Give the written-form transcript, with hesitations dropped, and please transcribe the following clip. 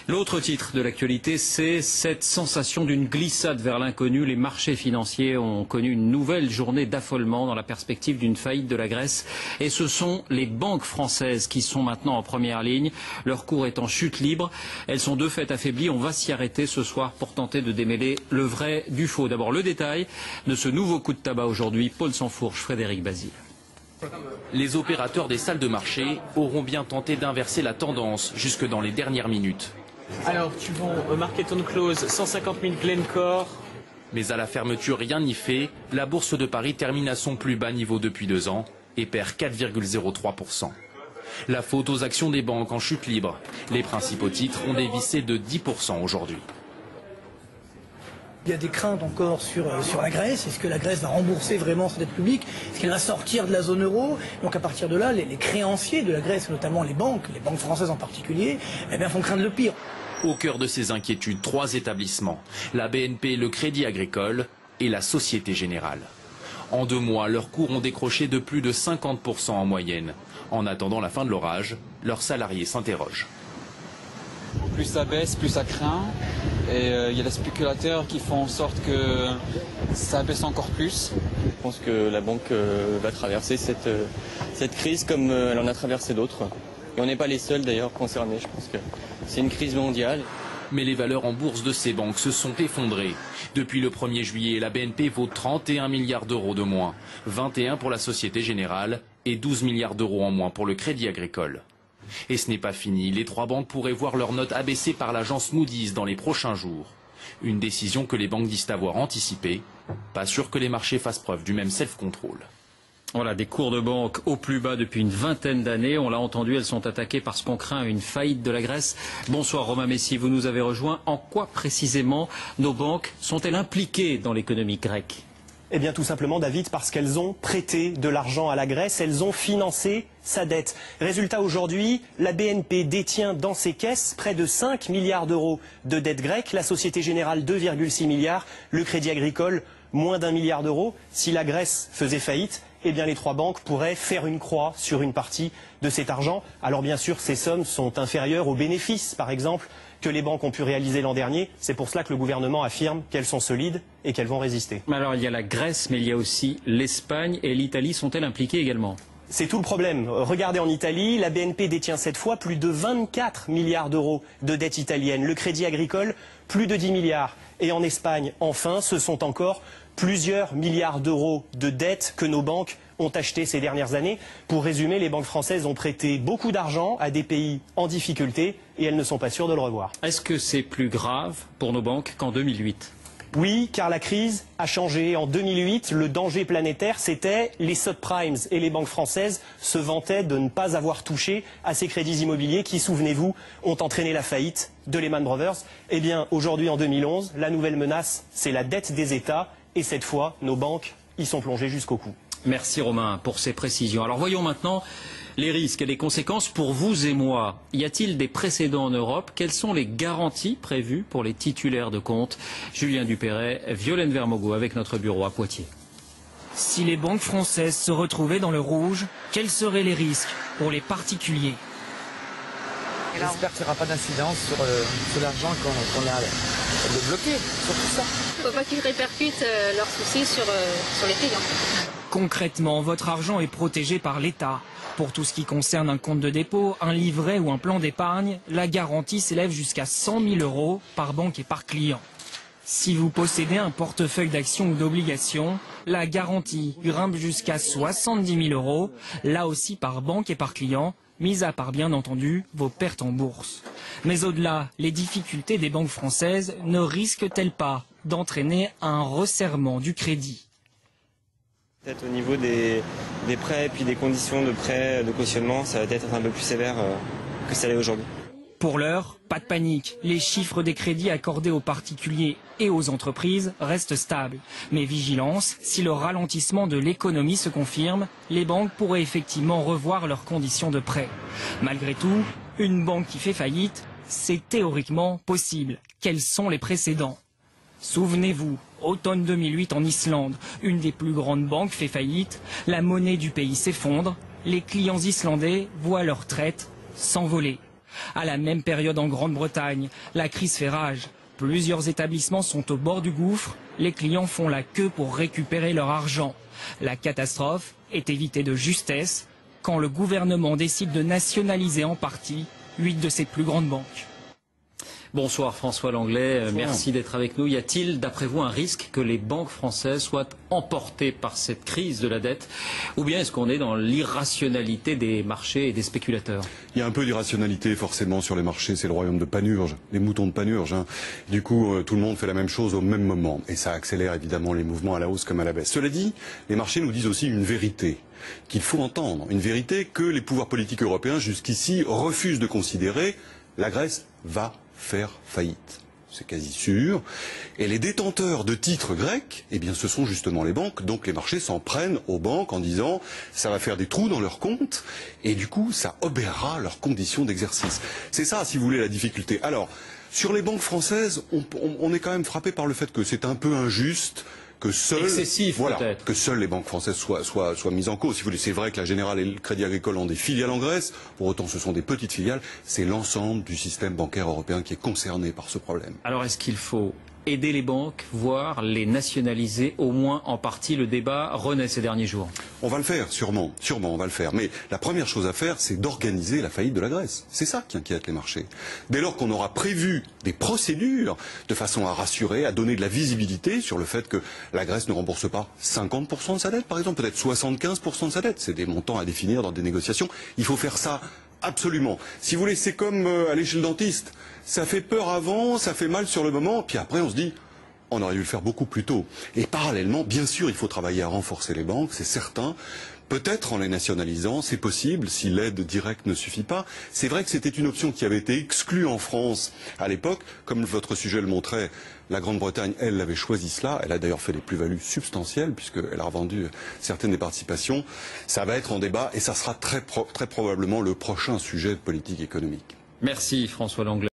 L'autre titre de l'actualité, c'est cette sensation d'une glissade vers l'inconnu. Les marchés financiers ont connu une nouvelle journée d'affolement dans la perspective d'une faillite de la Grèce. Et ce sont les banques françaises qui sont maintenant en première ligne. Leur cours est en chute libre. Elles sont de fait affaiblies. On va s'y arrêter ce soir pour tenter de démêler le vrai du faux. D'abord le détail de ce nouveau coup de tabac aujourd'hui. Paul Sansfourche, Frédéric Basile. Les opérateurs des salles de marché auront bien tenté d'inverser la tendance jusque dans les dernières minutes. Alors, tu vends Market on Close, 150 000 Glencore. Mais à la fermeture, rien n'y fait. La bourse de Paris termine à son plus bas niveau depuis 2 ans et perd 4,03%. La faute aux actions des banques en chute libre. Les principaux titres ont dévissé de 10% aujourd'hui. Il y a des craintes encore sur la Grèce. Est-ce que la Grèce va rembourser vraiment sa dette publique? Est-ce qu'elle va sortir de la zone euro? Donc à partir de là, les créanciers de la Grèce, notamment les banques françaises en particulier, eh bien, font craindre le pire. Au cœur de ces inquiétudes, 3 établissements. La BNP, le Crédit Agricole et la Société Générale. En 2 mois, leurs cours ont décroché de plus de 50% en moyenne. En attendant la fin de l'orage, leurs salariés s'interrogent. Plus ça baisse, plus ça craint. Et il y a des spéculateurs qui font en sorte que ça baisse encore plus. Je pense que la banque va traverser cette crise comme elle en a traversé d'autres. Et on n'est pas les seuls d'ailleurs concernés. Je pense que c'est une crise mondiale. Mais les valeurs en bourse de ces banques se sont effondrées. Depuis le 1er juillet, la BNP vaut 31 milliards d'euros de moins, 21 pour la Société Générale et 12 milliards d'euros en moins pour le Crédit Agricole. Et ce n'est pas fini, les 3 banques pourraient voir leur note abaissée par l'agence Moody's dans les prochains jours. Une décision que les banques disent avoir anticipée. Pas sûr que les marchés fassent preuve du même self-control. Voilà, des cours de banque au plus bas depuis une vingtaine d'années. On l'a entendu, elles sont attaquées parce qu'on craint une faillite de la Grèce. Bonsoir Romain Messi, vous nous avez rejoint. En quoi précisément nos banques sont-elles impliquées dans l'économie grecque ? Eh bien tout simplement David, parce qu'elles ont prêté de l'argent à la Grèce, elles ont financé sa dette. Résultat aujourd'hui, la BNP détient dans ses caisses près de 5 milliards d'euros de dette grecque, la Société Générale 2,6 milliards, le Crédit Agricole moins d'1 milliard d'euros. Si la Grèce faisait faillite, eh bien les 3 banques pourraient faire une croix sur une partie de cet argent. Alors bien sûr, ces sommes sont inférieures aux bénéfices, par exemple, que les banques ont pu réaliser l'an dernier. C'est pour cela que le gouvernement affirme qu'elles sont solides et qu'elles vont résister. Alors il y a la Grèce, mais il y a aussi l'Espagne et l'Italie. Sont-elles impliquées également ? C'est tout le problème. Regardez en Italie, la BNP détient cette fois plus de 24 milliards d'euros de dette italienne. Le Crédit Agricole, plus de 10 milliards. Et en Espagne, enfin, ce sont encore plusieurs milliards d'euros de dettes que nos banques ont acheté ces dernières années. Pour résumer, les banques françaises ont prêté beaucoup d'argent à des pays en difficulté et elles ne sont pas sûres de le revoir. Est-ce que c'est plus grave pour nos banques qu'en 2008 ? Oui, car la crise a changé. En 2008, le danger planétaire, c'était les subprimes. Et les banques françaises se vantaient de ne pas avoir touché à ces crédits immobiliers qui, souvenez-vous, ont entraîné la faillite de Lehman Brothers. Eh bien, aujourd'hui, en 2011, la nouvelle menace, c'est la dette des États. Et cette fois, nos banques y sont plongées jusqu'au cou. Merci Romain pour ces précisions. Alors voyons maintenant les risques et les conséquences pour vous et moi. Y a-t-il des précédents en Europe? Quelles sont les garanties prévues pour les titulaires de comptes? Julien Dupéret, Violaine Vermogo avec notre bureau à Poitiers. Si les banques françaises se retrouvaient dans le rouge, quels seraient les risques pour les particuliers? J'espère qu'il n'y aura pas d'incidence sur l'argent qu'on a débloqué, sur tout ça. Il ne faut pas qu'ils répercutent leurs soucis sur les clients. Concrètement, votre argent est protégé par l'État. Pour tout ce qui concerne un compte de dépôt, un livret ou un plan d'épargne, la garantie s'élève jusqu'à 100 000 € par banque et par client. Si vous possédez un portefeuille d'actions ou d'obligations, la garantie grimpe jusqu'à 70 000 €, là aussi par banque et par client, mis à part bien entendu vos pertes en bourse. Mais au-delà, les difficultés des banques françaises ne risquent-elles pas d'entraîner un resserrement du crédit? Peut-être au niveau des prêts et puis des conditions de prêt, de cautionnement, ça va peut-être être un peu plus sévère que ça l'est aujourd'hui. Pour l'heure, pas de panique. Les chiffres des crédits accordés aux particuliers et aux entreprises restent stables. Mais vigilance, si le ralentissement de l'économie se confirme, les banques pourraient effectivement revoir leurs conditions de prêt. Malgré tout, une banque qui fait faillite, c'est théoriquement possible. Quels sont les précédents? Souvenez-vous, automne 2008 en Islande, une des plus grandes banques fait faillite, la monnaie du pays s'effondre, les clients islandais voient leur traite s'envoler. À la même période en Grande-Bretagne, la crise fait rage. Plusieurs établissements sont au bord du gouffre. Les clients font la queue pour récupérer leur argent. La catastrophe est évitée de justesse quand le gouvernement décide de nationaliser en partie 8 de ses plus grandes banques. Bonsoir François Langlais, merci d'être avec nous. Y a-t-il, d'après vous, un risque que les banques françaises soient emportées par cette crise de la dette, ou bien est-ce qu'on est dans l'irrationalité des marchés et des spéculateurs? Il y a un peu d'irrationalité forcément sur les marchés, c'est le royaume de Panurge, les moutons de Panurge. Du coup, tout le monde fait la même chose au même moment, et ça accélère évidemment les mouvements à la hausse comme à la baisse. Cela dit, les marchés nous disent aussi une vérité qu'il faut entendre, une vérité que les pouvoirs politiques européens jusqu'ici refusent de considérer. La Grèce va faire faillite. C'est quasi sûr. Et les détenteurs de titres grecs, eh bien, ce sont justement les banques. Donc les marchés s'en prennent aux banques en disant ça va faire des trous dans leurs comptes et du coup ça obérera leurs conditions d'exercice. C'est ça, si vous voulez, la difficulté. Alors, sur les banques françaises, on est quand même frappé par le fait que c'est un peu injuste que seules les banques françaises soient mises en cause. Si vous voulez, c'est vrai que la Générale et le Crédit Agricole ont des filiales en Grèce. Pour autant, ce sont des petites filiales. C'est l'ensemble du système bancaire européen qui est concerné par ce problème. Alors, est-ce qu'il faut aider les banques, voire les nationaliser, au moins en partie? Le débat renaît ces derniers jours. On va le faire, sûrement on va le faire. Mais la première chose à faire, c'est d'organiser la faillite de la Grèce. C'est ça qui inquiète les marchés. Dès lors qu'on aura prévu des procédures de façon à rassurer, à donner de la visibilité sur le fait que la Grèce ne rembourse pas 50% de sa dette, par exemple, peut-être 75% de sa dette. C'est des montants à définir dans des négociations. Il faut faire ça absolument. Si vous voulez, c'est comme aller chez le dentiste. Ça fait peur avant, ça fait mal sur le moment, puis après on se dit on aurait dû le faire beaucoup plus tôt. Et parallèlement, bien sûr, il faut travailler à renforcer les banques, c'est certain. Peut-être en les nationalisant, c'est possible, si l'aide directe ne suffit pas. C'est vrai que c'était une option qui avait été exclue en France à l'époque. Comme votre sujet le montrait, la Grande-Bretagne, elle, avait choisi cela. Elle a d'ailleurs fait des plus-values substantielles, puisqu'elle a revendu certaines des participations. Ça va être en débat, et ça sera très probablement le prochain sujet de politique économique. Merci François Langlais.